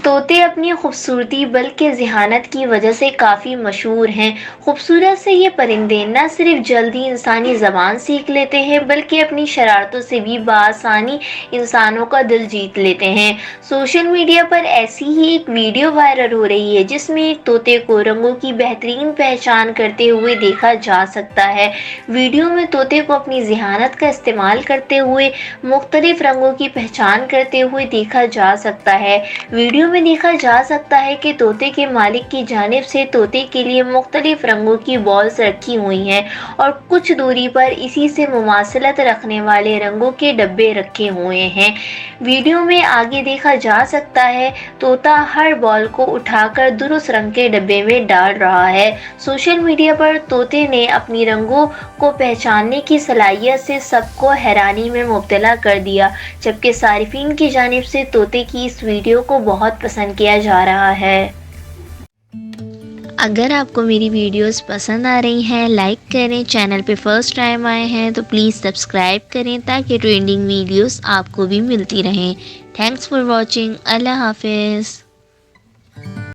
طوطے اپنی خوبصورتی بلکہ ذہانت کی وجہ سے کافی مشہور ہیں۔ خوبصورت سے یہ پرندے نہ صرف جلدی انسانی زبان سیکھ لیتے ہیں بلکہ اپنی شرارتوں سے بھی بآسانی انسانوں کا دل جیت لیتے ہیں۔ سوشل میڈیا پر ایسی ہی ایک ویڈیو وائرل ہو رہی ہے جس میں ایک طوطے کو رنگوں کی بہترین پہچان کرتے ہوئے دیکھا جا سکتا ہے۔ ویڈیو میں طوطے کو اپنی ذہانت کا استعمال کرتے ہوئے مختلف رنگوں کی پہچان کرتے ہوئے دیکھا جا سکتا ہے۔ ویڈیو میں دیکھا جا سکتا ہے کہ طوطے کے مالک کی جانب سے طوطے کے لیے مختلف رنگوں کی بالز رکھی ہوئی ہیں اور کچھ دوری پر اسی سے مماثلت رکھنے والے رنگوں کے ڈبے رکھے ہوئے ہیں۔ ویڈیو میں آگے دیکھا جا سکتا ہے طوطا ہر بال کو اٹھا کر درست رنگ کے ڈبے میں ڈال رہا ہے۔ سوشل میڈیا پر طوطے نے اپنی رنگوں کو پہچاننے کی صلاحیت سے سب کو حیرانی میں مبتلا کر دیا، جبکہ صارفین کی جانب سے طوطے کی اس ویڈیو کو بہت پسند کیا جا رہا ہے۔ اگر آپ کو میری ویڈیوز پسند آ رہی ہیں، لائک کریں، چینل پہ فرسٹ ٹائم آئے ہیں تو پلیز سبسکرائب کریں تاکہ ٹرینڈنگ ویڈیوز آپ کو بھی ملتی رہیں۔ Thanks for watching. اللہ حافظ۔